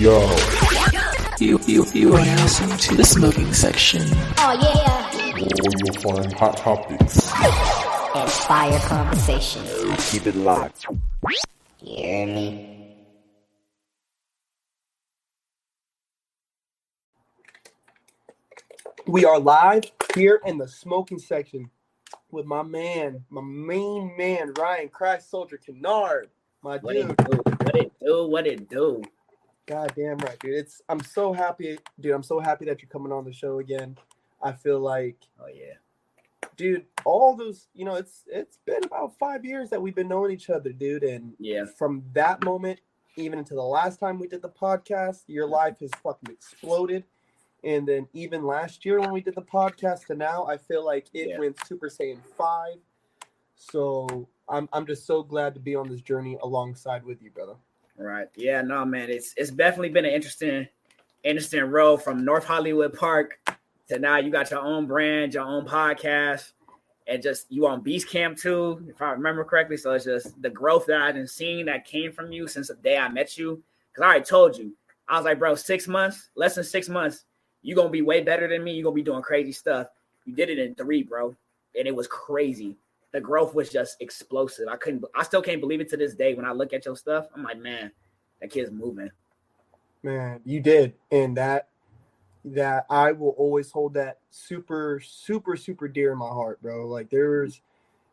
Yo. You are now listening to the smoking section. Oh yeah. Where you'll find hot topics. And fire conversations. Keep it locked. You hear me? We are live here in the smoking section with my main man, Ryan ChristSoldier Kynard. My dude. What it do? Goddamn right, dude. I'm so happy, dude. I'm so happy that you're coming on the show again. I feel like, Oh yeah, dude, all those, it's been about 5 years that we've been knowing each other, dude. And yeah. from that moment, even until the last time we did the podcast, your life has fucking exploded. And then even last year when we did the podcast to now, I feel like it went Super Saiyan 5. So I'm just so glad to be on this journey alongside with you, brother. Right. Yeah, no, man. It's definitely been an interesting road from North Hollywood Park to now you got your own brand, your own podcast, and just you on Beast Camp too, if I remember correctly. So it's just the growth that I've been seeing that came from you since the day I met you. Because I already told you, I was like, bro, 6 months, less than 6 months, you're going to be way better than me. You're going to be doing crazy stuff. You did it in 3, bro. And it was crazy. The growth was just explosive. I still can't believe it to this day. When I look at your stuff, I'm like, man, that kid's moving. Man, you did. And that I will always hold that super, super, super dear in my heart, bro. Like there's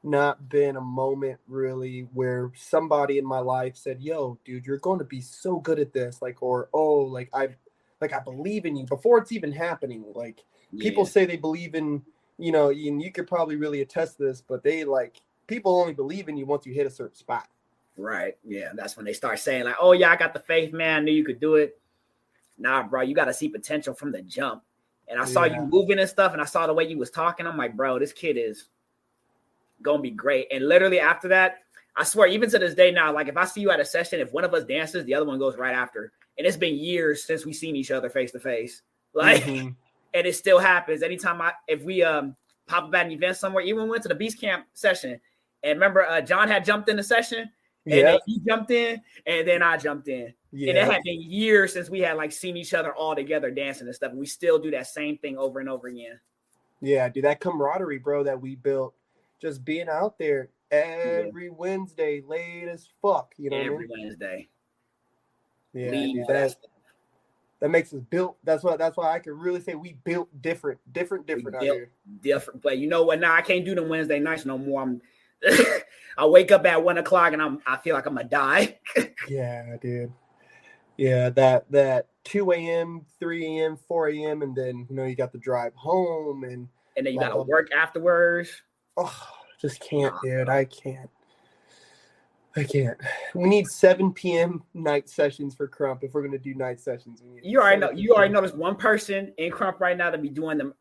not been a moment really where somebody in my life said, yo, dude, you're going to be so good at this. Like, or, oh, like I believe in you before it's even happening. Like people say they believe in, and you could probably really attest to this, but people only believe in you once you hit a certain spot. Right. Yeah. That's when they start saying like, oh yeah, I got the faith, man. I knew you could do it. Nah, bro, you got to see potential from the jump. And I saw you moving and stuff, and I saw the way you was talking. I'm like, bro, this kid is going to be great. And literally after that, I swear, even to this day now, like if I see you at a session, if one of us dances, the other one goes right after. And it's been years since we've seen each other face to face. Like, and it still happens. Anytime if we pop up at an event somewhere, even when we went to the Beast Camp session, and remember John had jumped in the session, and then he jumped in, and then I jumped in. Yeah. And it had been years since we had like seen each other all together dancing and stuff. And we still do that same thing over and over again. Yeah, dude, that camaraderie, bro, that we built just being out there every Wednesday, late as fuck. You know every Wednesday. Yeah, dude, that makes us built. That's why I can really say we built different out here. Different, but you know what? Now I can't do them Wednesday nights no more. I wake up at 1 o'clock and I feel like I'm gonna die. Yeah, dude. Yeah, that 2 a.m., 3 a.m., 4 a.m., and then you got the drive home and then you gotta work afterwards. Oh, just can't, dude. I can't. We need 7 p.m. night sessions for Crump if we're gonna do night sessions. You already know there's one person in Crump right now that be doing them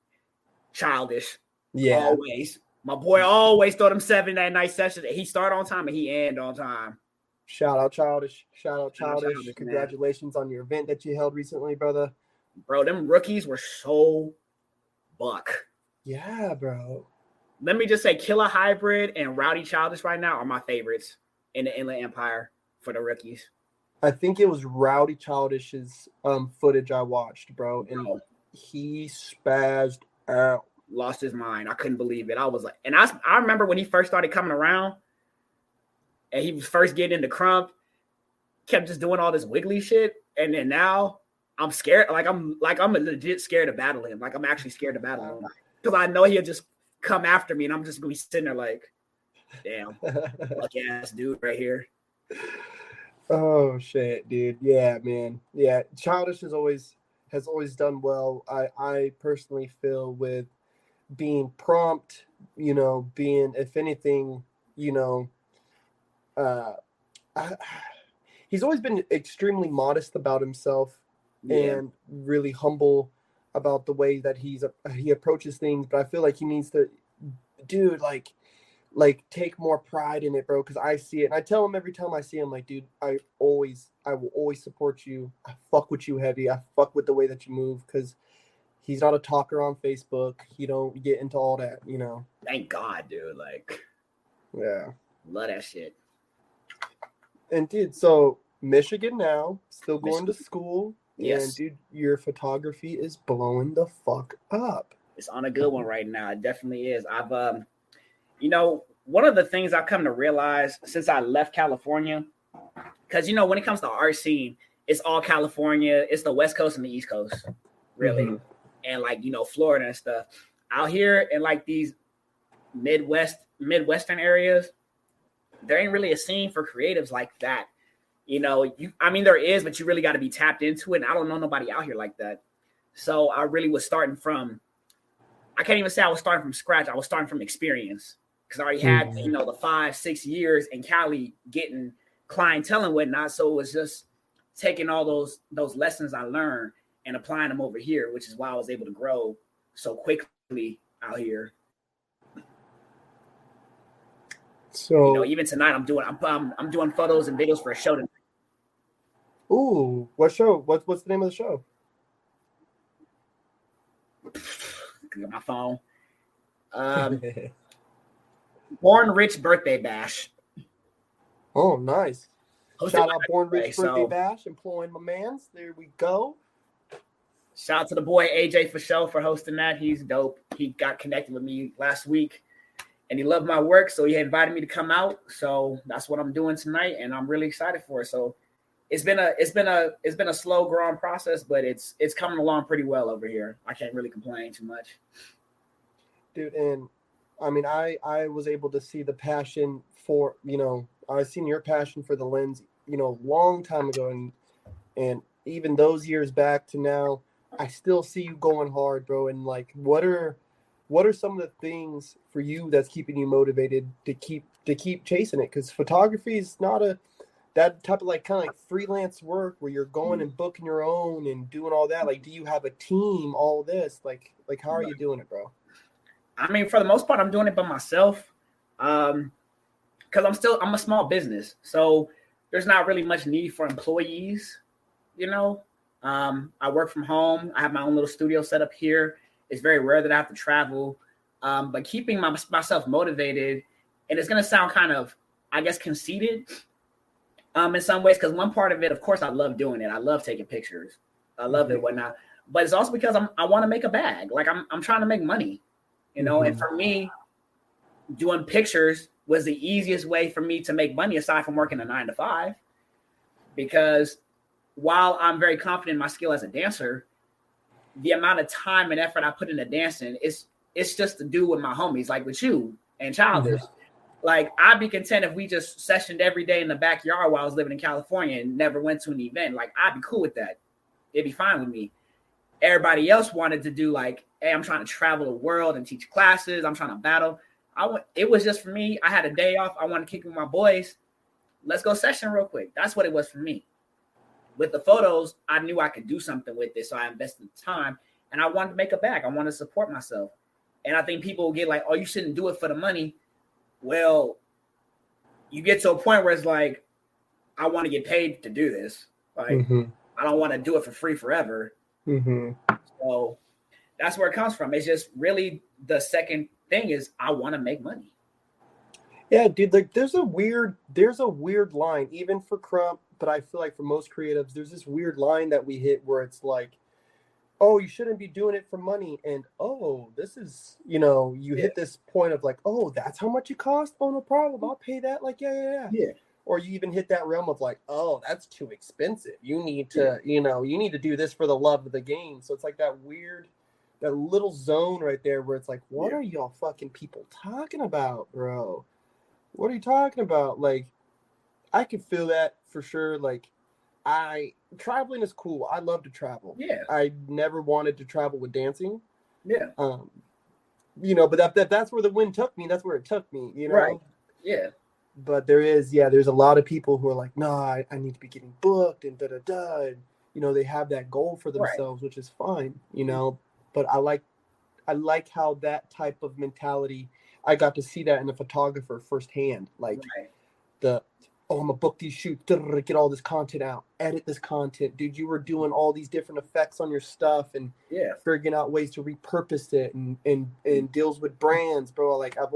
childish. Yeah. Always. My boy always throw them 7 at night sessions. He start on time and he end on time. Shout out Childish. Congratulations on your event that you held recently, brother. Bro, them rookies were so buck. Yeah, bro. Let me just say Killer Hybrid and Rowdy Childish right now are my favorites in the Inland Empire for the rookies. I think it was Rowdy Childish's footage I watched, bro. And he spazzed out. Lost his mind. I couldn't believe it. I was like, and I remember when he first started coming around and he was first getting into Crump, kept just doing all this wiggly shit. And then now I'm scared. I'm legit scared to battle him. Like I'm actually scared to battle him because I know he'll just come after me and I'm just going to be sitting there like, damn, lucky ass dude right here. Oh shit, dude. Yeah, man. Yeah. Childish has always done well. I personally feel with being prompt, being, if anything, he's always been extremely modest about himself and really humble about the way that he approaches things. But I feel like he needs to, dude, like take more pride in it, bro. Because I see it, and I tell him every time I see him, like, dude, I will always support you. I fuck with you heavy. I fuck with the way that you move because he's not a talker on Facebook. He don't get into all that, Thank God, dude. Like, yeah, love that shit. And dude, so Michigan now, still going to Michigan. school. Yes. And dude, your photography is blowing the fuck up. It's on a good one right now. It definitely is. I've one of the things I've come to realize since I left California, because when it comes to our scene, it's all California, it's the West Coast and the East Coast, really. Mhm. And like, Florida and stuff. Out here in like these Midwestern areas, there ain't really a scene for creatives like that. There is, but you really got to be tapped into it. And I don't know nobody out here like that. So I really was I can't even say I was starting from scratch. I was starting from experience because I already had, the 5-6 years in Cali getting clientele and whatnot. So it was just taking all those lessons I learned and applying them over here, which is why I was able to grow so quickly out here. So even tonight I'm doing photos and videos for a show tonight. Ooh, what show? What's the name of the show? My phone. Born Rich Birthday Bash. Oh, nice. Hosted Shout by out Born Rich AJ, Birthday so Bash, employing my mans. There we go. Shout out to the boy AJ for show for hosting that. He's dope. He got connected with me last week and he loved my work. So he invited me to come out. So that's what I'm doing tonight. And I'm really excited for it. So it's been a slow growing process, but it's coming along pretty well over here. I can't really complain too much. Dude, and I mean, I was able to see the passion for, I've seen your passion for the lens, long time ago. And even those years back to now, I still see you going hard, bro. And like, what are some of the things for you that's keeping you motivated to keep chasing it? Because photography is not that type of kind of freelance work where you're going and booking your own and doing all that. Like, do you have a team? All this, like how are you doing it, bro? I mean, for the most part, I'm doing it by myself. Because I'm a small business, so there's not really much need for employees. I work from home. I have my own little studio set up here. It's very rare that I have to travel. But keeping myself motivated, and it's gonna sound kind of, I guess, conceited, in some ways, because one part of it, of course, I love doing it. I love taking pictures. I love it, whatnot. But it's also because I want to make a bag. Like I'm trying to make money, And for me, doing pictures was the easiest way for me to make money aside from working a 9-to-5. Because while I'm very confident in my skill as a dancer, the amount of time and effort I put into dancing it's just to do with my homies, like with you and Childish. Like, I'd be content if we just sessioned every day in the backyard while I was living in California and never went to an event. Like, I'd be cool with that. It'd be fine with me. Everybody else wanted to do like, hey, I'm trying to travel the world and teach classes. I'm trying to battle. It was just for me. I had a day off. I wanted to kick with my boys. Let's go session real quick. That's what it was for me. With the photos, I knew I could do something with it. So I invested the time and I wanted to make a bag. I wanted to support myself. And I think people will get like, oh, you shouldn't do it for the money. Well, you get to a point where it's like, I want to get paid to do this. Like, I don't want to do it for free forever. So that's where it comes from. It's just really the second thing is I want to make money. Yeah, dude, like there's a weird line, even for Crump, but I feel like for most creatives, there's this weird line that we hit where it's like, oh, you shouldn't be doing it for money. And, oh, this is, you hit this point of like, oh, that's how much it costs? Oh, no problem. I'll pay that. Like, yeah. Or you even hit that realm of like, oh, that's too expensive. You need to, you need to do this for the love of the game. So it's like that little zone right there where it's like, what are y'all fucking people talking about, bro? What are you talking about? Like, I can feel that for sure. Like, traveling is cool. I love to travel. Yeah. I never wanted to travel with dancing. Yeah. But that's where the wind took me. That's where it took me, Right. Yeah. But there's a lot of people who are like, no, I need to be getting booked and da-da-da. And, they have that goal for themselves, which is fine, But I like how that type of mentality, I got to see that in a photographer firsthand. Like I'm gonna book these shoots, get all this content out, edit this content. Dude, you were doing all these different effects on your stuff and figuring out ways to repurpose it and deals with brands, bro. Like I'll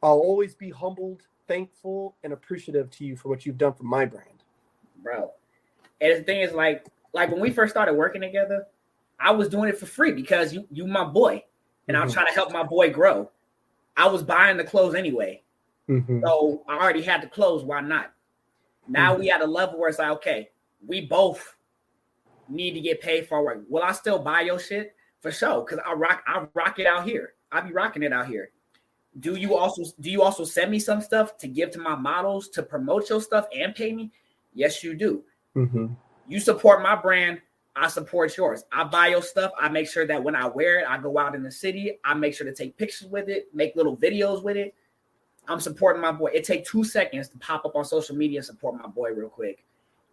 always be humbled, thankful, and appreciative to you for what you've done for my brand. bro. And the thing is, like when we first started working together, I was doing it for free because you my boy, and I'm trying to help my boy grow. I was buying the clothes anyway, so I already had the clothes. Why not? Now we at a level where it's like, okay, we both need to get paid for our work. Will I still buy your shit? For sure, because I rock it out here. I be rocking it out here. Do you also send me some stuff to give to my models to promote your stuff and pay me? Yes, you do. You support my brand, I support yours. I buy your stuff. I make sure that when I wear it, I go out in the city. I make sure to take pictures with it, make little videos with it. I'm supporting my boy. It takes 2 seconds to pop up on social media and support my boy real quick.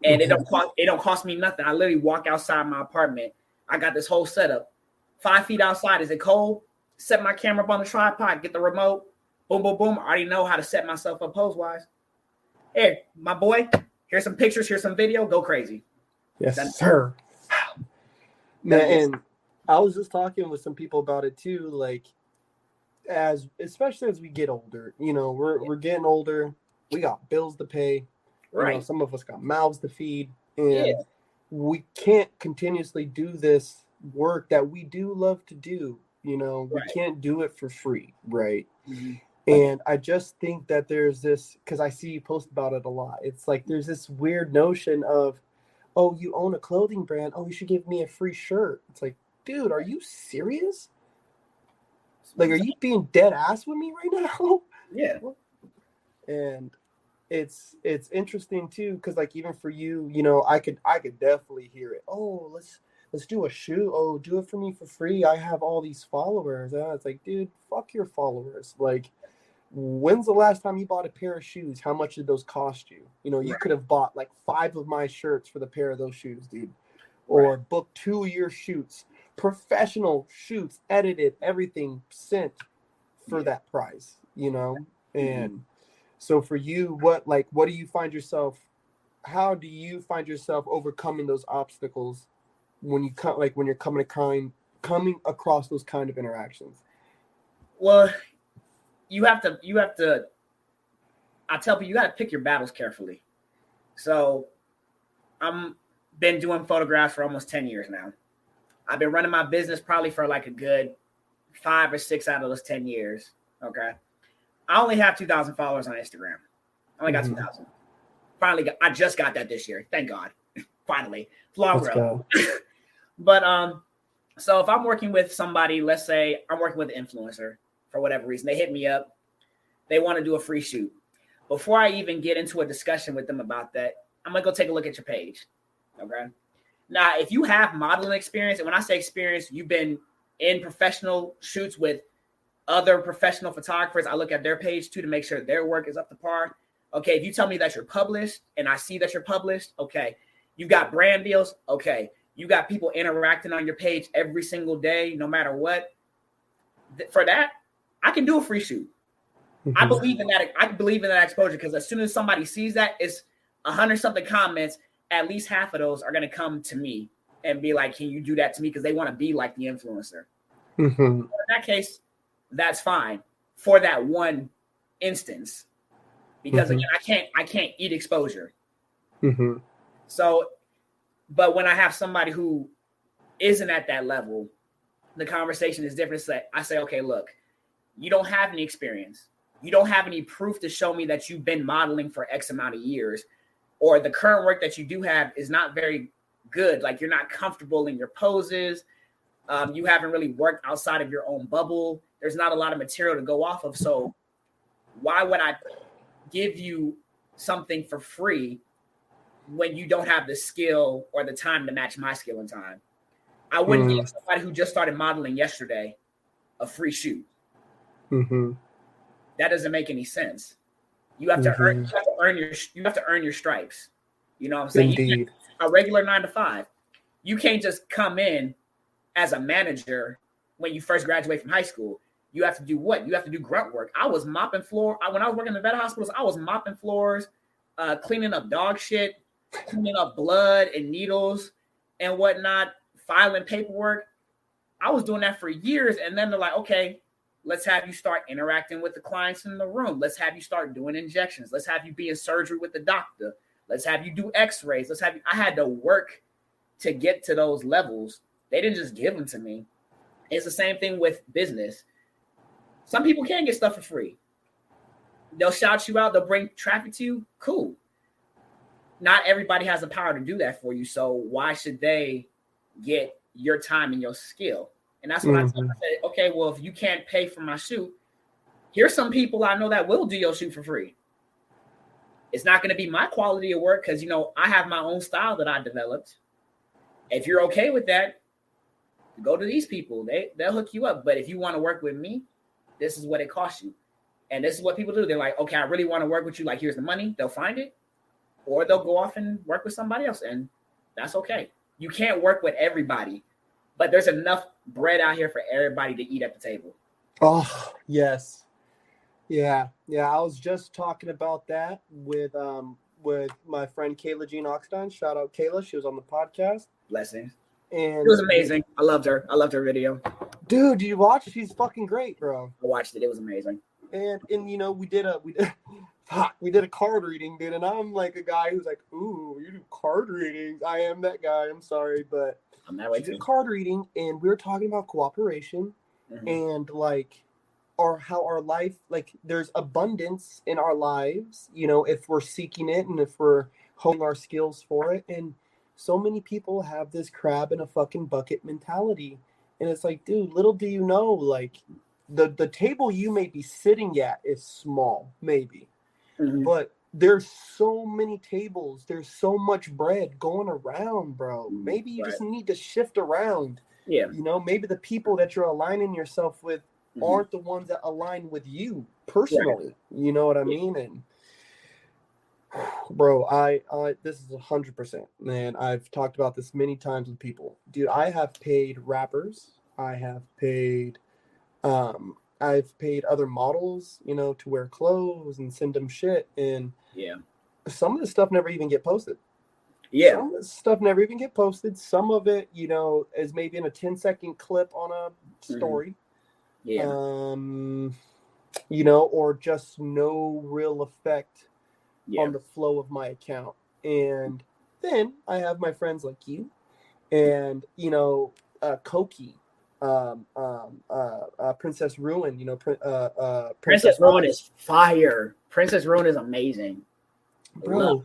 And it don't cost me nothing. I literally walk outside my apartment. I got this whole setup. 5 feet outside. Is it cold? Set my camera up on the tripod, get the remote. Boom, boom, boom. I already know how to set myself up pose-wise. Hey, my boy, here's some pictures, here's some video. Go crazy. Yes, sir. Man, and I was just talking with some people about it too. Like, especially as we get older, you know, we're getting older. We got bills to pay. Right. You know, some of us got mouths to feed, and we can't continuously do this work that we do love to do. You know, we can't do it for free, right? And I just think that there's this, because I see you post about it a lot. It's like there's this weird notion of, oh, you own a clothing brand. Oh, you should give me a free shirt. It's like, dude, are you serious? Like, are you being dead ass with me right now? Yeah. And it's interesting too, because like even for you, you know, I could definitely hear it. Oh, let's do a shoot. Oh, do it for me for free. I have all these followers. It's like, dude, fuck your followers. Like, when's the last time you bought a pair of shoes? How much did those cost you? You know, you could have bought like 5 of my shirts for the pair of those shoes, dude. Or booked 2 of your shoots, professional shoots, edited, everything sent for that price, you know? And so for you, what do you find yourself, how do you find yourself overcoming those obstacles when you when you're coming across those kind of interactions? Well, you have to I tell people you got to pick your battles carefully. So I'm been doing photographs for almost 10 years now. I've been running my business probably for like a good 5 or 6 out of those 10 years. Okay. I only have 2,000 followers on Instagram. I only got 2,000. I just got that this year. Thank God. Finally. It's long road. But so if I'm working with somebody, let's say I'm working with an influencer for whatever reason, they hit me up, they want to do a free shoot. Before I even get into a discussion with them about that, I'm gonna go take a look at your page. Okay. Now, if you have modeling experience, and when I say experience, you've been in professional shoots with other professional photographers, I look at their page too to make sure their work is up to par. Okay, if you tell me that you're published and I see that you're published, okay, you got brand deals, okay, you got people interacting on your page every single day, no matter what. For that, I can do a free shoot. I believe in that. I believe in that exposure because as soon as somebody sees that, it's 100-something comments. At least half of those are going to come to me and be like, "Can you do that to me?" Because they want to be like the influencer. In that case, that's fine for that one instance. Because again, I can't eat exposure. So, but when I have somebody who isn't at that level, the conversation is different. So I say, okay, look, you don't have any experience. You don't have any proof to show me that you've been modeling for X amount of years, or the current work that you do have is not very good. Like you're not comfortable in your poses. You haven't really worked outside of your own bubble. There's not a lot of material to go off of. So why would I give you something for free when you don't have the skill or the time to match my skill and time? I wouldn't give somebody who just started modeling yesterday a free shoot. That doesn't make any sense. You have to earn your stripes. You know what I'm saying? Indeed. A regular 9 to 5. You can't just come in as a manager when you first graduate from high school. You have to do what? You have to do grunt work. I was mopping floor. When I was working in the vet hospitals, I was mopping floors, cleaning up dog shit, cleaning up blood and needles and whatnot, filing paperwork. I was doing that for years. And then they're like, okay, let's have you start interacting with the clients in the room. Let's have you start doing injections. Let's have you be in surgery with the doctor. Let's have you do x-rays. I had to work to get to those levels. They didn't just give them to me. It's the same thing with business. Some people can't get stuff for free. They'll shout you out. They'll bring traffic to you. Cool. Not everybody has the power to do that for you. So why should they get your time and your skill? And that's what I told them. I said, okay, well, if you can't pay for my shoot, here's some people I know that will do your shoot for free. It's not going to be my quality of work because, I have my own style that I developed. If you're okay with that, go to these people. They'll hook you up. But if you want to work with me, this is what it costs you. And this is what people do. They're like, okay, I really want to work with you. Like, here's the money. They'll find it. Or they'll go off and work with somebody else. And that's okay. You can't work with everybody. But there's enough bread out here for everybody to eat at the table. Oh, yes. Yeah. I was just talking about that with my friend Kayla Jean Oxstein. Shout out Kayla. She was on the podcast. Blessings. And it was amazing. I loved her. I loved her video. Dude, you watched? She's fucking great, bro. I watched it. It was amazing. And we did a card reading, dude. And I'm like a guy who's like, ooh, you do card readings. I am that guy. I'm sorry, but I'm that way too. Did card reading, and we were talking about cooperation and like how our life, like there's abundance in our lives, if we're seeking it and if we're honing our skills for it. And so many people have this crab in a fucking bucket mentality. And it's like, dude, little do you know, like the table you may be sitting at is small, maybe. But there's so many tables. There's so much bread going around, bro. Maybe you just need to shift around. Yeah. Maybe the people that you're aligning yourself with aren't the ones that align with you personally. You know what I mean? And bro, I this is 100%, man. I've talked about this many times with people. Dude, I have paid rappers. I have paid I've paid other models, to wear clothes and send them shit. And some of the stuff never even get posted. Yeah. Some of the stuff never even get posted. Some of it, is maybe in a 10-second clip on a story. Yeah. Or just no real effect on the flow of my account. And then I have my friends like you and, Koki. Princess Ruin, Princess Ruin is fire. Princess Ruin is amazing, bro.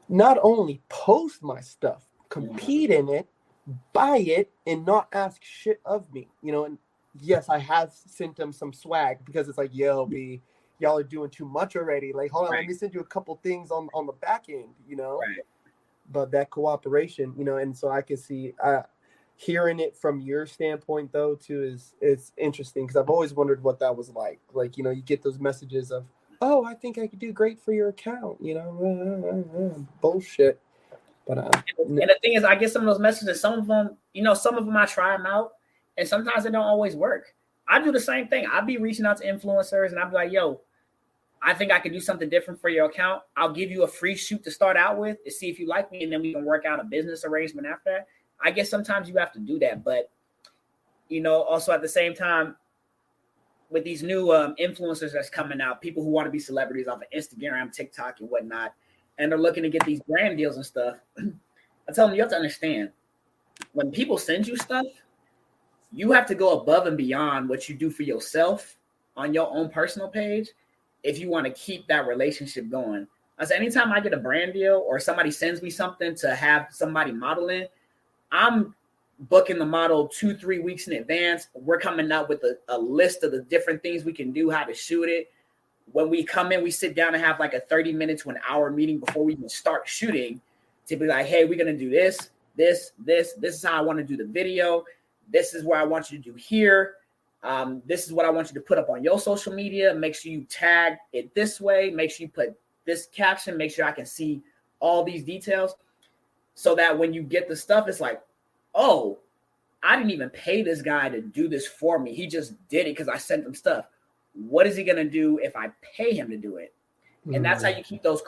Not only post my stuff, compete in it, buy it, and not ask shit of me, and yes, I have sent them some swag because it's like, yo, B, y'all are doing too much already. Like, hold on, let me send you a couple things on the back end, but that cooperation, and so I can see hearing it from your standpoint though too is interesting because I've always wondered what that was like. Like, you get those messages of, oh, I think I could do great for your account, bullshit. But and the thing is, I get some of those messages. Some of them, I try them out, and sometimes they don't always work. I do the same thing. I'll be reaching out to influencers, and I'll be like, yo, I think I could do something different for your account. I'll give you a free shoot to start out with to see if you like me, and then we can work out a business arrangement after that. I guess sometimes you have to do that, but also at the same time, with these new influencers that's coming out, people who want to be celebrities off of Instagram, TikTok, and whatnot, and they're looking to get these brand deals and stuff. I tell them, you have to understand, when people send you stuff, you have to go above and beyond what you do for yourself on your own personal page if you want to keep that relationship going. I said, anytime I get a brand deal or somebody sends me something to have somebody model in, I'm booking the model 2-3 weeks in advance. We're coming up with a list of the different things we can do, how to shoot it. When we come in, we sit down and have like a 30 minute to an hour meeting before we even start shooting to be like, hey, we're going to do this. This is how I want to do the video. This is what I want you to do here. This is what I want you to put up on your social media. Make sure you tag it this way. Make sure you put this caption. Make sure I can see all these details. So that when you get the stuff, it's like, oh, I didn't even pay this guy to do this for me. He just did it because I sent him stuff. What is he going to do if I pay him to do it? And that's how you keep those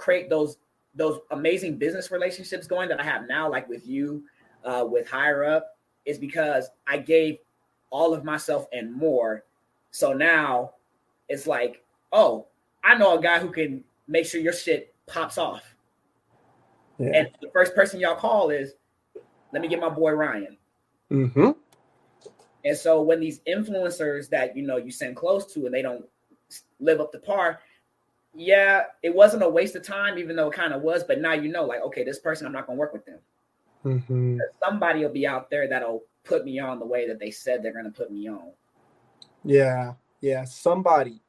amazing business relationships going that I have now, like with you, with Higher Up, is because I gave all of myself and more. So now it's like, oh, I know a guy who can make sure your shit pops off. Yeah. And the first person y'all call is, let me get my boy Ryan. Mm-hmm. And so when these influencers that you send close to and they don't live up to par, yeah, it wasn't a waste of time, even though it kind of was. But now like, okay, this person, I'm not gonna work with them. Mm-hmm. Somebody will be out there that'll put me on the way that they said they're gonna put me on. Yeah, somebody.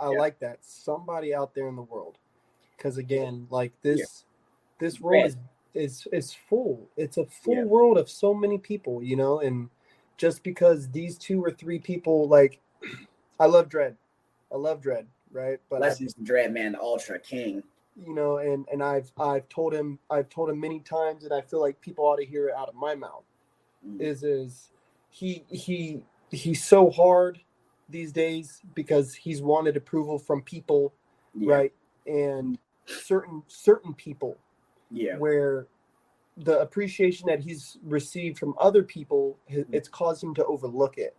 I like that. Somebody out there in the world. Because again, like this world is full. It's a full world of so many people, and just because these 2 or 3 people, like, I love Dread, right? But Blessings to Dread, man, the Ultra King. And I've told him many times, and I feel like people ought to hear it out of my mouth. Is he's so hard these days because he's wanted approval from people, right? And certain people, where the appreciation that he's received from other people, it's caused him to overlook it,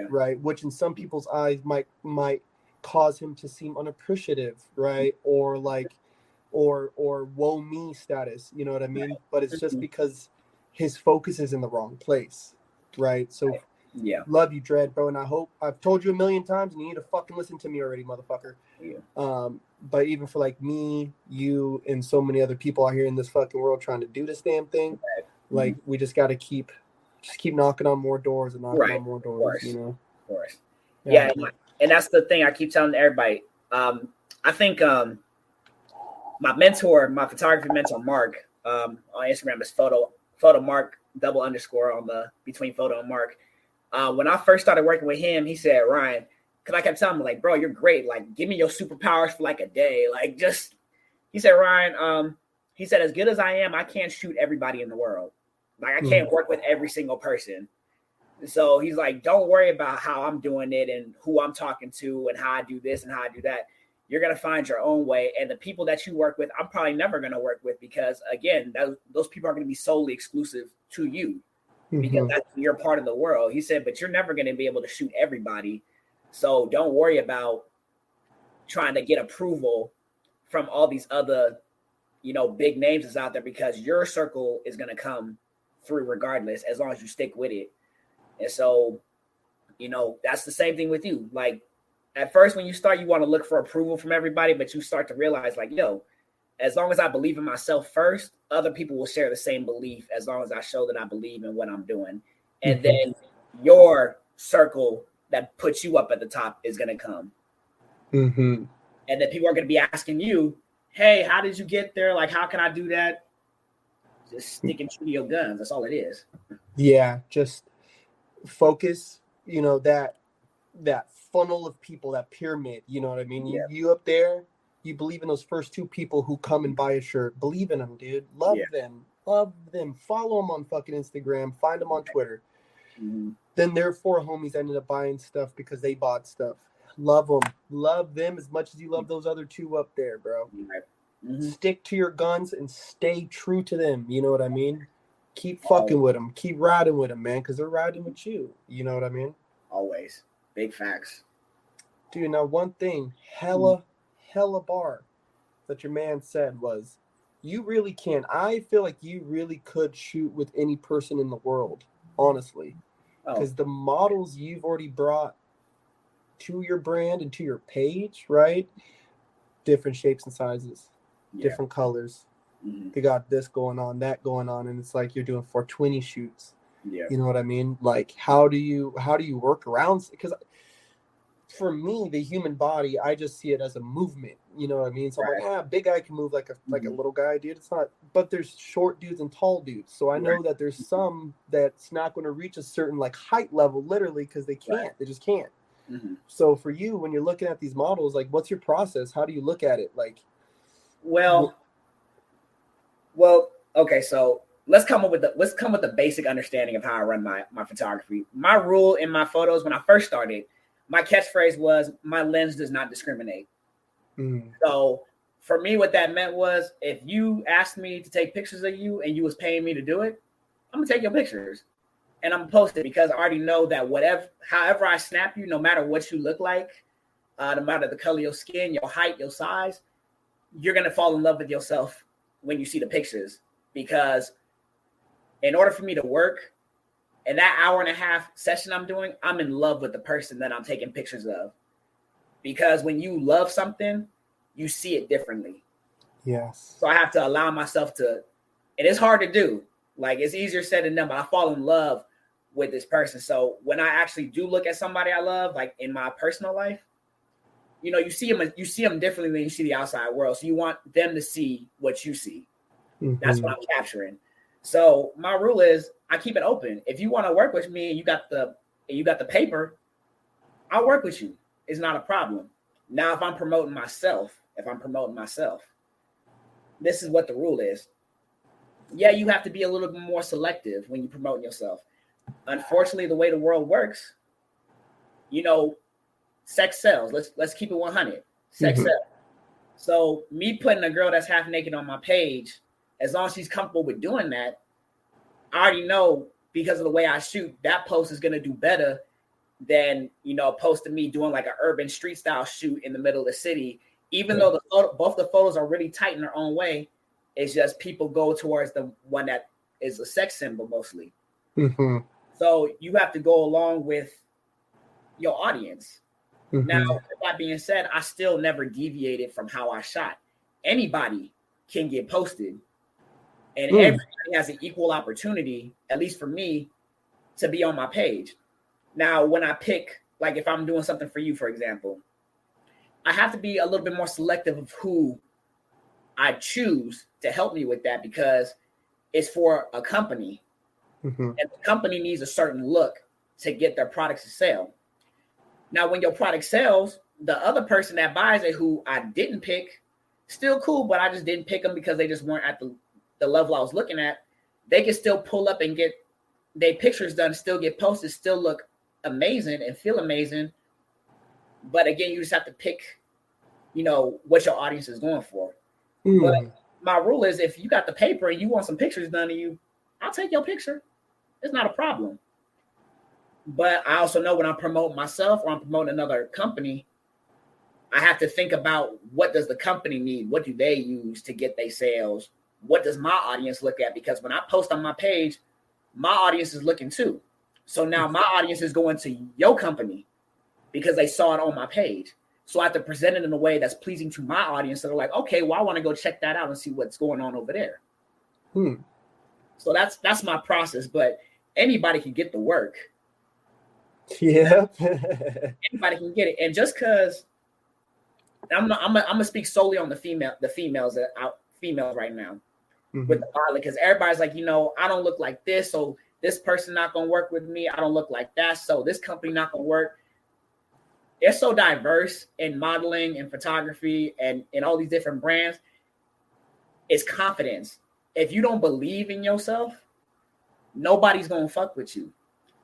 right? Which in some people's eyes might cause him to seem unappreciative, right? Or like, or woe me status, you know what I mean? But it's just because his focus is in the wrong place, right? So love you, Dread, bro, and I hope I've told you a million times, and you need to fucking listen to me already, motherfucker. But even for like me, you, and so many other people out here in this fucking world trying to do this damn thing, like we just got to keep knocking on more doors and knocking on more doors, Of course. Yeah, and that's the thing I keep telling everybody. I think my photography mentor, Mark, on Instagram is photo Mark _ on the between photo and Mark. When I first started working with him, he said, Ryan, because I kept telling him, like, bro, you're great. Like, give me your superpowers for like a day. Like, he said, Ryan, he said, as good as I am, I can't shoot everybody in the world. Like, I can't work with every single person. So he's like, don't worry about how I'm doing it and who I'm talking to and how I do this and how I do that. You're going to find your own way. And the people that you work with, I'm probably never going to work with because, again, those people are going to be solely exclusive to you because that's your part of the world. He said, but you're never going to be able to shoot everybody. So don't worry about trying to get approval from all these other, big names that's out there because your circle is going to come through regardless as long as you stick with it. And so, that's the same thing with you. Like, at first, when you start, you want to look for approval from everybody, but you start to realize, like, as long as I believe in myself first, other people will share the same belief as long as I show that I believe in what I'm doing. And then your circle that puts you up at the top is going to come. And then people are going to be asking you, hey, how did you get there? Like, how can I do that? Just sticking true to your guns. That's all it is. Yeah, just focus, that funnel of people, that pyramid, you know what I mean? You up there, you believe in those first 2 people who come and buy a shirt. Believe in them, dude. Love them. Follow them on fucking Instagram. Find them on Twitter. Then their 4 homies ended up buying stuff because they bought stuff. Love them. Love them as much as you love those other 2 up there, bro. Stick to your guns and stay true to them. You know what I mean? Keep fucking with them. Keep riding with them, man, because they're riding with you. You know what I mean? Always. Big facts. Dude, now one thing, hella bar that your man said was, you really can. I feel like you really could shoot with any person in the world, honestly. Because the models you've already brought to your brand and to your page, right? Different shapes and sizes, different colors. They got this going on, that going on, and it's like you're doing 420 shoots. You know what I mean? Like, how do you work around? Because for me, the human body, I just see it as a movement. You know what I mean? So I'm like, big guy can move like a little guy, dude. It's not. But there's short dudes and tall dudes. So I know that there's some that's not going to reach a certain like height level, literally, because they can't. They just can't. So for you, when you're looking at these models, like, what's your process? How do you look at it? Like, well, okay. So let's come with the basic understanding of how I run my photography. My rule in my photos when I first started, my catchphrase was, my lens does not discriminate. So for me, what that meant was, if you asked me to take pictures of you and you was paying me to do it, I'm gonna take your pictures and I'm gonna post it because I already know that however I snap you, no matter what you look like, no matter the color of your skin, your height, your size, you're gonna fall in love with yourself when you see the pictures, because in order for me to work in that hour and a half session I'm doing, I'm in love with the person that I'm taking pictures of. Because when you love something, you see it differently. Yes. So I have to allow myself to, and it's hard to do. Like, it's easier said than done, but I fall in love with this person. So when I actually do look at somebody I love, like in my personal life, you know, you see them differently than you see the outside world. So you want them to see what you see. That's what I'm capturing. So my rule is I keep it open. If you want to work with me and you got the paper, I'll work with you. It's not a problem. Now, if I'm promoting myself, this is what the rule is. Yeah, you have to be a little bit more selective when you're promoting yourself. Unfortunately, the way the world works, you know, sex sells. Let's keep it 100. Sex sells. So me putting a girl that's half naked on my page, as long as she's comfortable with doing that, I already know, because of the way I shoot, that post is going to do better than, you know, a post of me doing like an urban street style shoot in the middle of the city. Even though both the photos are really tight in their own way, it's just people go towards the one that is a sex symbol mostly. So you have to go along with your audience. Now, with that being said, I still never deviated from how I shot. Anybody can get posted, and everybody has an equal opportunity, at least for me, to be on my page. Now, when I pick, like if I'm doing something for you, for example, I have to be a little bit more selective of who I choose to help me with that, because it's for a company. And the company needs a certain look to get their products to sell. Now, when your product sells, the other person that buys it, who I didn't pick, still cool, but I just didn't pick them because they just weren't at the level I was looking at. They can still pull up and get their pictures done, still get posted, still look amazing and feel amazing. But again, you just have to pick, you know, what your audience is going for. But my rule is, if you got the paper and you want some pictures done of you, I'll take your picture. It's not a problem. But I also know when I'm promoting myself or I'm promoting another company, I have to think about, what does the company need? What do they use to get their sales? What does my audience look at? Because when I post on my page, my audience is looking too. So now my audience is going to your company because they saw it on my page. So I have to present it in a way that's pleasing to my audience. So they're like, okay, well, I want to go check that out and see what's going on over there. So that's my process. But anybody can get the work. Yeah. Anybody can get it. And just because I'm gonna speak solely on the females right now with the pilot, because everybody's like, you know, I don't look like this, so this person not gonna work with me. I don't look like that, so this company not gonna work. They're so diverse in modeling and photography and all these different brands. It's confidence. If you don't believe in yourself, nobody's gonna fuck with you.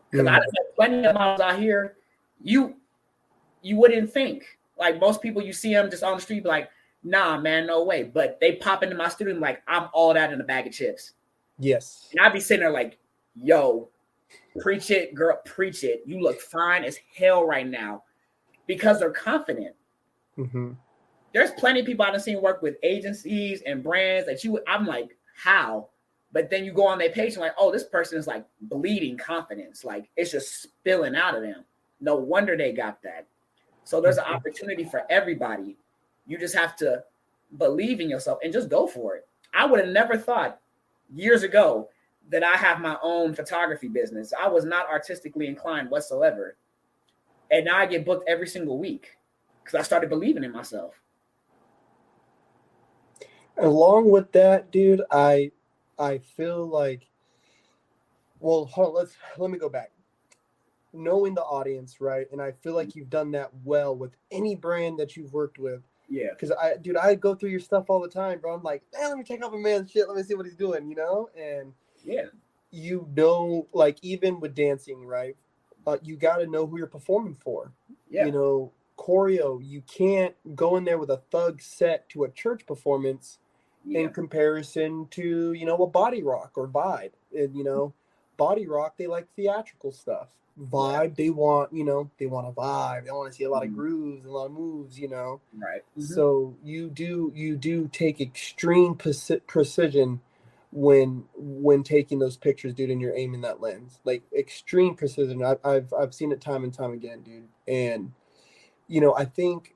Because I have plenty of models out here, you wouldn't think. Like, most people, you see them just on the street, be like, nah, man, no way. But they pop into my studio like, I'm all that in a bag of chips. Yes. And I'd be sitting there like, yo, preach it, girl, preach it. You look fine as hell right now. Because they're confident. There's plenty of people I've seen work with agencies and brands that I'm like, how? But then you go on their page and like, oh, this person is like bleeding confidence. Like, it's just spilling out of them. No wonder they got that. So there's an opportunity for everybody. You just have to believe in yourself and just go for it. I would have never thought years ago that I have my own photography business. I was not artistically inclined whatsoever. And now I get booked every single week because I started believing in myself. Along with that, dude, I feel like, well, hold on, let me go back. Knowing the audience, right? And I feel like you've done that well with any brand that you've worked with. Yeah. Because I go through your stuff all the time, bro. I'm like, hey, let me check out my man's shit. Let me see what he's doing, you know? And yeah, you know, like, even with dancing, right? You got to know who you're performing for. Yeah. You know, choreo, you can't go in there with a thug set to a church performance in comparison to, you know, a body rock or vibe. And, you know, Body Rock, they like theatrical stuff. Vibe, they want, they want a vibe. They want to see a lot of grooves and a lot of moves, Right. So you do take extreme precision when taking those pictures, dude, and you're aiming that lens, like extreme precision. I've seen it time and time again, dude. And I think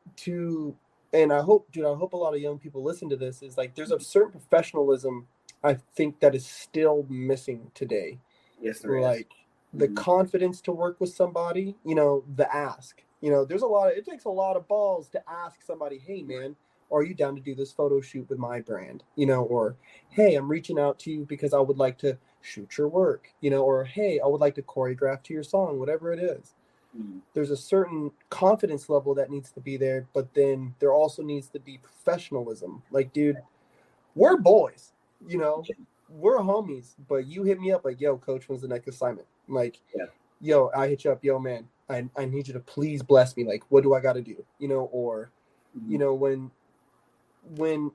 and I hope a lot of young people listen to this, is like there's a certain professionalism I think that is still missing today. Yes, there is. Like the confidence to work with somebody, the ask. It takes a lot of balls to ask somebody, hey man, are you down to do this photo shoot with my brand? Or hey, I'm reaching out to you because I would like to shoot your work, or hey, I would like to choreograph to your song, whatever it is. There's a certain confidence level that needs to be there, but then there also needs to be professionalism. Like, dude, we're boys, we're homies, but you hit me up like, yo, coach, when's the next assignment? Like, yo, I hit you up, yo, man, I need you to please bless me. Like, what do I got to do? Or, when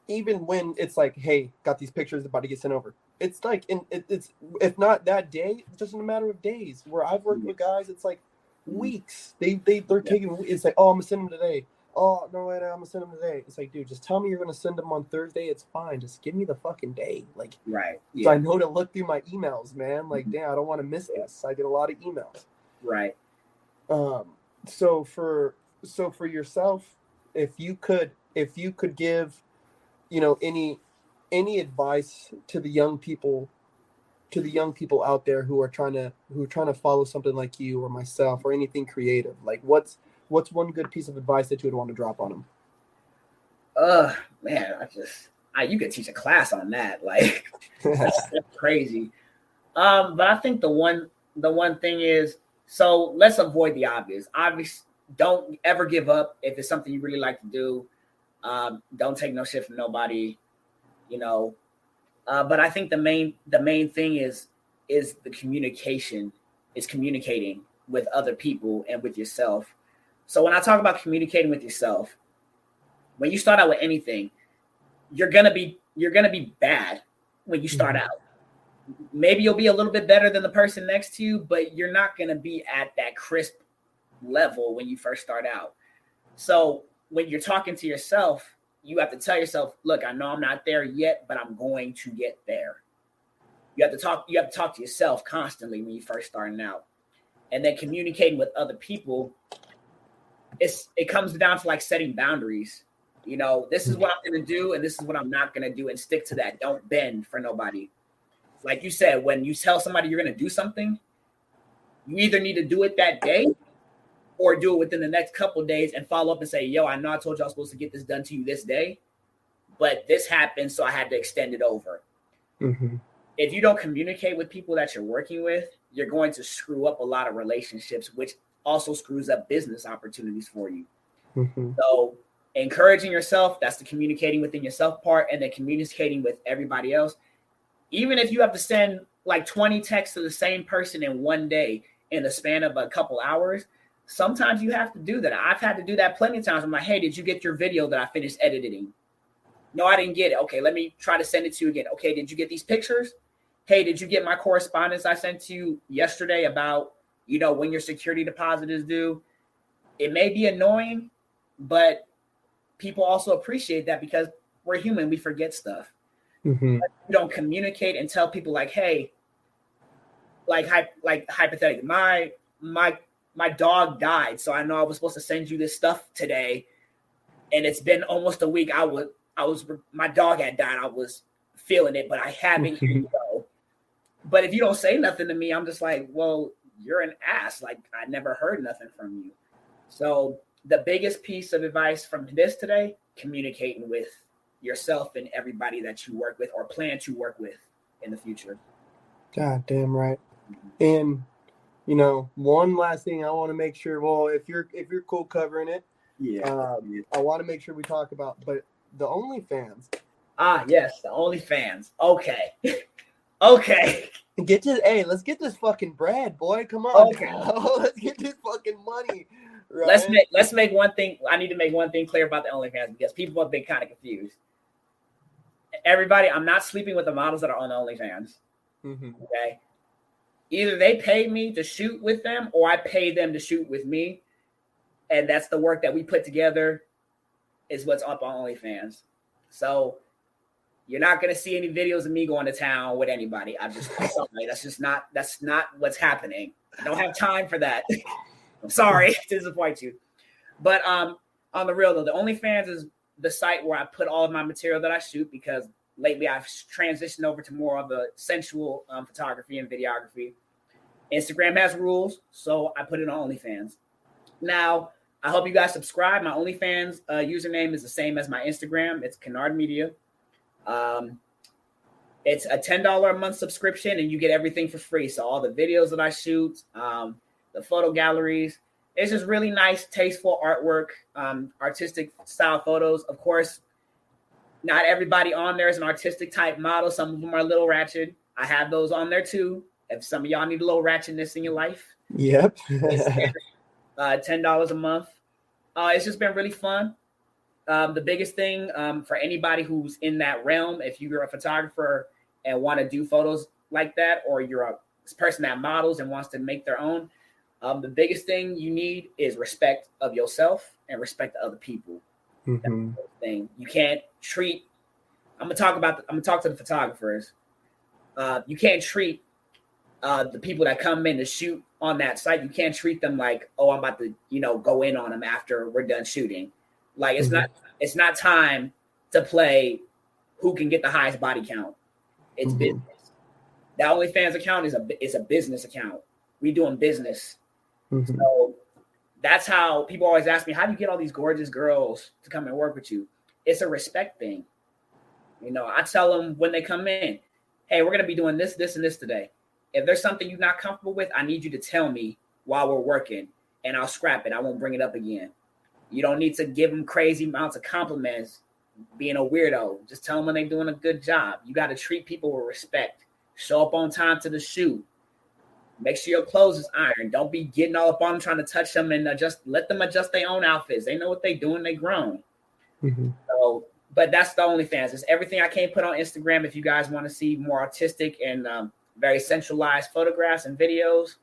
it's like, hey, got these pictures about to get sent over. It's like, it's if not that day, it's just in a matter of days. Where I've worked with guys, it's like weeks. They're taking. It's like, oh, I'm gonna send them today. Oh no, wait, I'm gonna send them today. It's like, dude, just tell me you're gonna send them on Thursday. It's fine. Just give me the fucking day. Like, right. So I know to look through my emails, man. Like, damn, I don't want to miss this. I get a lot of emails. Right. So for yourself, if you could give, any advice to the young people out there who are trying to follow something like you or myself or anything creative, like what's one good piece of advice that you would want to drop on them? Man, you could teach a class on that. Like, that's crazy. But I think the one thing is, so let's avoid the obvious. Obviously, don't ever give up if it's something you really like to do. Don't take no shit from nobody, But I think the main thing is the communication. Is communicating with other people and with yourself. So when I talk about communicating with yourself, when you start out with anything, you're gonna be bad when you start out. Maybe you'll be a little bit better than the person next to you, but you're not gonna be at that crisp level when you first start out. So when you're talking to yourself, you have to tell yourself, look, I know I'm not there yet, but I'm going to get there. You have to talk to yourself constantly when you first starting out. And then communicating with other people, it comes down to like setting boundaries. This is what I'm going to do and this is what I'm not going to do, and stick to that. Don't bend for nobody. Like you said, when you tell somebody you're going to do something, you either need to do it that day or do it within the next couple of days and follow up and say, yo, I know I told you I was supposed to get this done to you this day, but this happened, so I had to extend it over. If you don't communicate with people that you're working with, you're going to screw up a lot of relationships, which also screws up business opportunities for you. So encouraging yourself, that's the communicating within yourself part, and then communicating with everybody else. Even if you have to send like 20 texts to the same person in one day in the span of a couple hours, sometimes you have to do that. I've had to do that plenty of times. I'm like, hey, did you get your video that I finished editing? No, I didn't get it. Okay, let me try to send it to you again. Okay, did you get these pictures? Hey, did you get my correspondence I sent to you yesterday about, when your security deposit is due? It may be annoying, but people also appreciate that because we're human. We forget stuff. But you don't communicate and tell people like, hey, like hypothetically, my dog died, so I know I was supposed to send you this stuff today, and it's been almost a week. My dog had died. I was feeling it, but I haven't. Here you go. But if you don't say nothing to me, I'm just like, well, you're an ass. Like, I never heard nothing from you. So the biggest piece of advice from this today, communicating with yourself and everybody that you work with or plan to work with in the future. God damn right. And one last thing I want to make sure, well, if you're cool covering it, I want to make sure we talk about, but the OnlyFans. Yes, the OnlyFans. Okay. Okay. Let's get this fucking bread, boy. Come on. Okay. Let's get this fucking money. Right? Let's make one thing. I need to make one thing clear about the OnlyFans because people have been kind of confused. Everybody, I'm not sleeping with the models that are on the OnlyFans. Okay. either they pay me to shoot with them or I pay them to shoot with me. And that's the work that we put together is what's up on OnlyFans. So you're not going to see any videos of me going to town with anybody. I'm sorry. That's not what's happening. I don't have time for that. I'm sorry to disappoint you. But on the real though, the OnlyFans is the site where I put all of my material that I shoot, because lately I've transitioned over to more of the sensual photography and videography. Instagram has rules, so I put it on OnlyFans. Now, I hope you guys subscribe. My OnlyFans username is the same as my Instagram. It's Kynard Media. It's a $10 a month subscription, and you get everything for free. So all the videos that I shoot, the photo galleries, it's just really nice, tasteful artwork, artistic style photos. Of course, not everybody on there is an artistic type model. Some of them are a little ratchet. I have those on there too. If some of y'all need a little ratchetness in your life, Yep. it's $10 a month. It's just been really fun. The biggest thing for anybody who's in that realm, if you're a photographer and want to do photos like that, or you're a person that models and wants to make their own, the biggest thing you need is respect of yourself and respect of other people. That's the thing. You can't treat. I'm gonna talk to the photographers. You can't treat the people that come in to shoot on that site. You can't treat them like, oh, I'm about to, go in on them after we're done shooting. Like it's not time to play who can get the highest body count. It's business. The OnlyFans account is a business account. We doing business. So that's how people always ask me, how do you get all these gorgeous girls to come and work with you? It's a respect thing. I tell them when they come in, hey, we're going to be doing this, this, and this today. If there's something you're not comfortable with, I need you to tell me while we're working, and I'll scrap it. I won't bring it up again. You don't need to give them crazy amounts of compliments being a weirdo. Just tell them when they're doing a good job. You got to treat people with respect. Show up on time to the shoot. Make sure your clothes is ironed. Don't be getting all up on them trying to touch them and let them adjust their own outfits. They know what they're doing. They grown. So, but that's the OnlyFans. It's everything I can't put on Instagram. If you guys want to see more artistic and very centralized photographs and videos,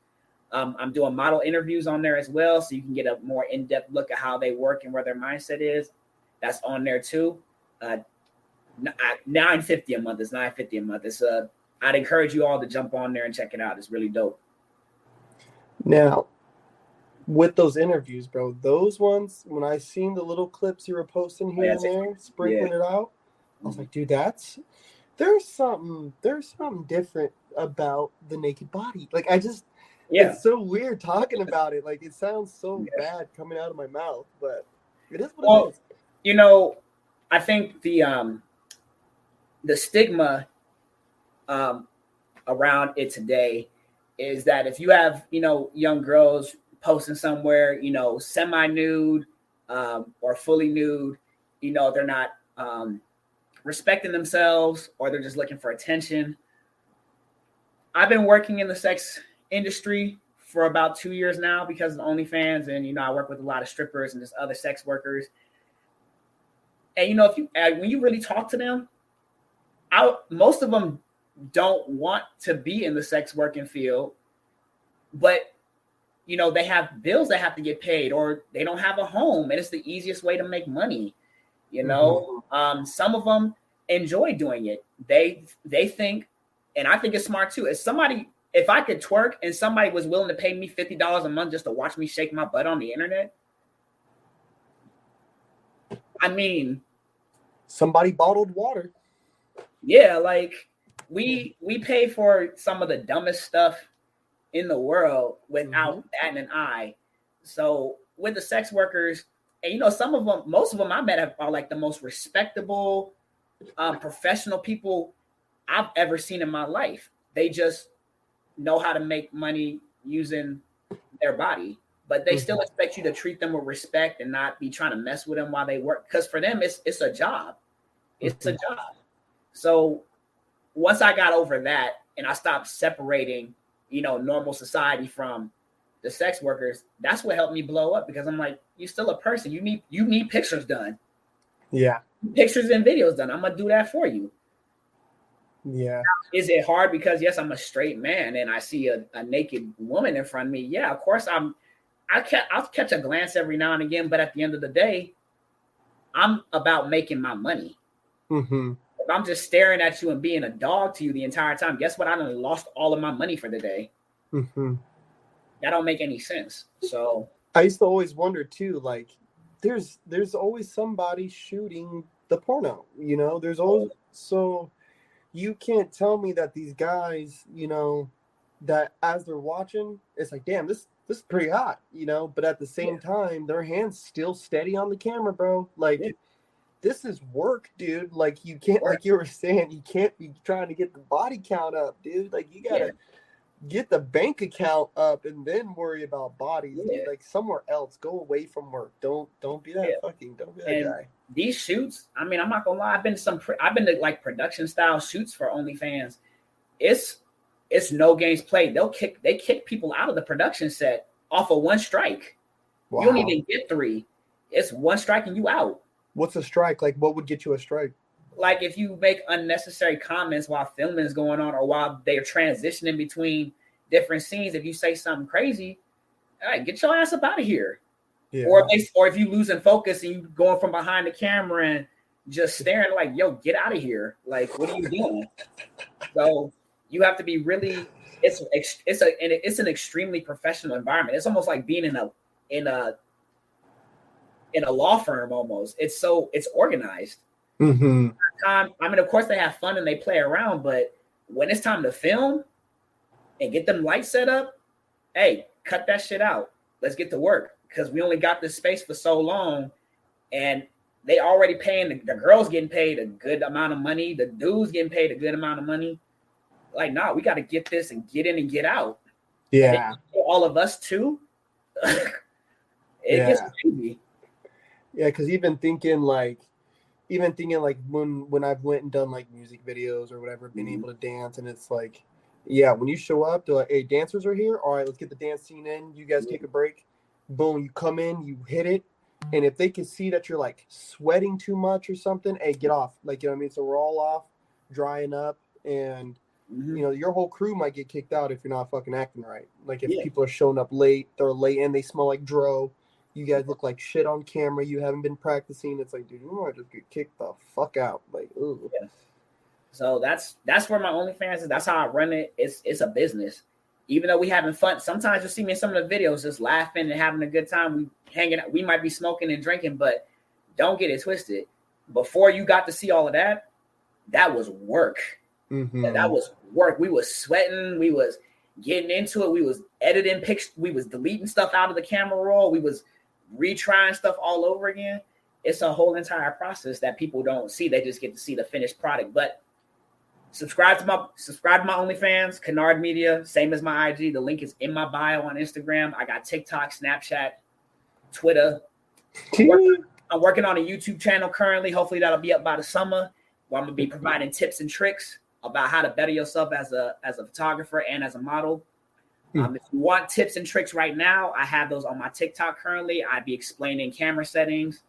I'm doing model interviews on there as well, so you can get a more in-depth look at how they work and where their mindset is. That's on there too. $9.50 a month. It's $9.50 a month. It's I'd encourage you all to jump on there and check it out. It's really dope. Now, with those interviews, bro, those ones, when I seen the little clips you were posting here and there, sprinkling it out, I was like, dude, there's something different about the naked body. Like, it's so weird talking about it. Like, it sounds so bad coming out of my mouth, but it is what it is. I think the stigma around it today is that if you have, young girls posting somewhere, semi-nude or fully nude, they're not respecting themselves, or they're just looking for attention. I've been working in the sex industry for about 2 years now because of OnlyFans, and I work with a lot of strippers and just other sex workers. And when you really talk to them, most of them don't want to be in the sex working field, but they have bills that have to get paid, or they don't have a home, and it's the easiest way to make money. Some of them enjoy doing it. They think, and I think it's smart too. If I could twerk and somebody was willing to pay me $50 a month just to watch me shake my butt on the internet, I mean, somebody bottled water. Yeah, like we pay for some of the dumbest stuff in the world without batting an eye. So with the sex workers, and most of them I met are like the most respectable, professional people I've ever seen in my life. They just know how to make money using their body, but they still expect you to treat them with respect and not be trying to mess with them while they work. Because for them, it's a job. It's a job. So once I got over that and I stopped separating, normal society from the sex workers, that's what helped me blow up, because I'm like, you're still a person. You need pictures done. Yeah. Pictures and videos done. I'm going to do that for you. Yeah. Is it hard because yes, I'm a straight man and I see a naked woman in front of me? Yeah, of course I'll catch a glance every now and again, but at the end of the day, I'm about making my money. Mm-hmm. If I'm just staring at you and being a dog to you the entire time, guess what? I done lost all of my money for the day. Mm-hmm. That don't make any sense. So I used to always wonder too, like, there's always somebody shooting the porno, you know. There's always, so you can't tell me that these guys, you know, that as they're watching, it's like, damn, this is pretty hot, you know. But at the same time, their hands still steady on the camera, bro. Like, this is work, dude. Like, you can't, like you were saying, you can't be trying to get the body count up, dude. Like, you gotta get the bank account up and then worry about bodies, dude. Like, somewhere else. Go away from work. Don't be that don't be that guy. These shoots, I mean, I'm not gonna lie. I've been to like production style shoots for OnlyFans. It's no games played. They kick people out of the production set off of one strike. Wow. You don't even get 3. It's one strike and you out. What's a strike? Like, what would get you a strike? Like if you make unnecessary comments while filming is going on or while they're transitioning between different scenes, if you say something crazy, all right, get your ass up out of here. Yeah. Or if you losing focus and you going from behind the camera and just staring like, yo, get out of here. Like, what are you doing? So you have to be really. It's an extremely professional environment. It's almost like being in a law firm almost. It's organized. Mm-hmm. I mean, of course they have fun and they play around, but when it's time to film and get them lights set up, hey, cut that shit out. Let's get to work because we only got this space for so long, and they already paying the girls getting paid a good amount of money, the dudes getting paid a good amount of money. Like, nah, we got to get this and get in and get out. Yeah, all of us too. It gets crazy. Yeah, because even thinking like when I've went and done like music videos or whatever, being able to dance, and it's like, yeah, when you show up, they're like, hey, dancers are here. All right, let's get the dance scene in. You guys take a break. Boom, you come in, you hit it. And if they can see that you're like sweating too much or something, hey, get off. Like, you know what I mean? So we're all off, drying up, and you know, your whole crew might get kicked out if you're not fucking acting right. Like if people are showing up late, they're late and they smell like dro. You guys look like shit on camera. You haven't been practicing. It's like, dude, you might just get kicked the fuck out. Like, ooh. Yeah. So that's where my OnlyFans is. That's how I run it. It's a business. Even though we having fun, sometimes you'll see me in some of the videos just laughing and having a good time. We hanging out. We might be smoking and drinking, but don't get it twisted. Before you got to see all of that, that was work. Mm-hmm. That was work. We was sweating. We was getting into it. We was editing pictures. We was deleting stuff out of the camera roll. We was retrying stuff all over again. It's a whole entire process that people don't see. They just get to see the finished product. But subscribe to my OnlyFans, Kynard Media, same as my IG. The link is in my bio on Instagram. I got TikTok, Snapchat, Twitter. I'm working on a YouTube channel currently. Hopefully that'll be up by the summer, where I'm gonna be providing tips and tricks about how to better yourself as a photographer and as a model. If you want tips and tricks right now, I have those on my TikTok currently. I'd be explaining camera settings,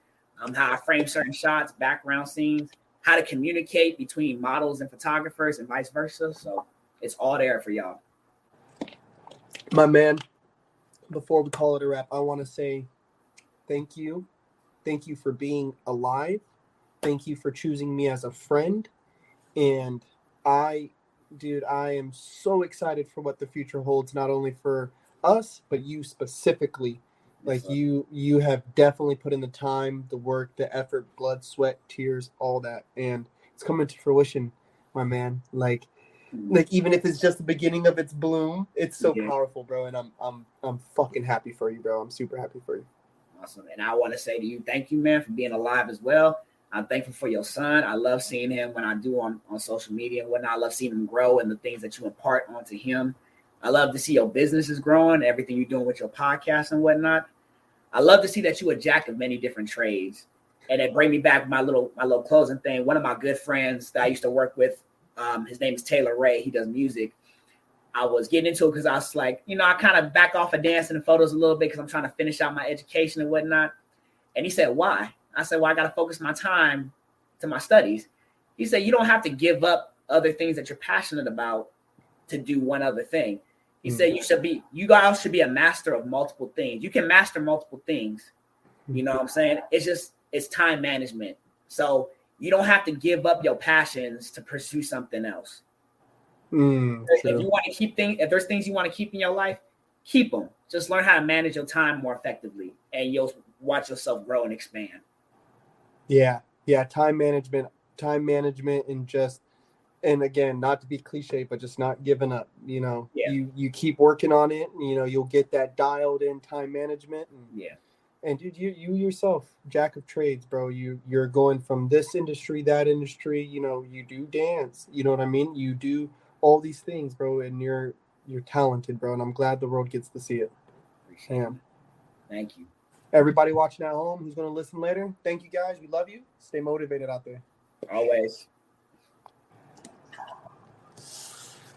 how I frame certain shots, background scenes, how to communicate between models and photographers and vice versa. So it's all there for y'all. My man, before we call it a wrap, I want to say thank you. Thank you for being alive. Thank you for choosing me as a friend. And I am so excited for what the future holds, not only for us, but you specifically. Like you have definitely put in the time, the work, the effort, blood, sweat, tears, all that. And it's coming to fruition, my man. Like even if it's just the beginning of its bloom, it's so powerful, bro. And I'm fucking happy for you, bro. I'm super happy for you. Awesome. And I want to say to you, thank you, man, for being alive as well. I'm thankful for your son. I love seeing him when I do on social media and whatnot. I love seeing him grow and the things that you impart onto him. I love to see your business is growing, everything you're doing with your podcast and whatnot. I love to see that you a jack of many different trades. And it bring me back my little closing thing. One of my good friends that I used to work with, his name is Taylor Ray. He does music. I was getting into it because I was like, I kind of back off of dancing and photos a little bit because I'm trying to finish out my education and whatnot. And he said, why? I said, well, I got to focus my time to my studies. He said, you don't have to give up other things that you're passionate about to do one other thing. He said you guys should be a master of multiple things. You can master multiple things. You know what I'm saying? It's time management. So you don't have to give up your passions to pursue something else. If you want to keep things, if there's things you want to keep in your life, keep them. Just learn how to manage your time more effectively, and you'll watch yourself grow and expand. Yeah. Time management, and again, not to be cliche, but just not giving up. You know, you keep working on it. And, you know, you'll get that dialed in time management. And dude, you yourself, jack of trades, bro. You're going from this industry, that industry. You know, you do dance. You know what I mean? You do all these things, bro, and you're talented, bro. And I'm glad the world gets to see it. Sam, thank you. Everybody watching at home who's going to listen later, thank you guys. We love you. Stay motivated out there. Always.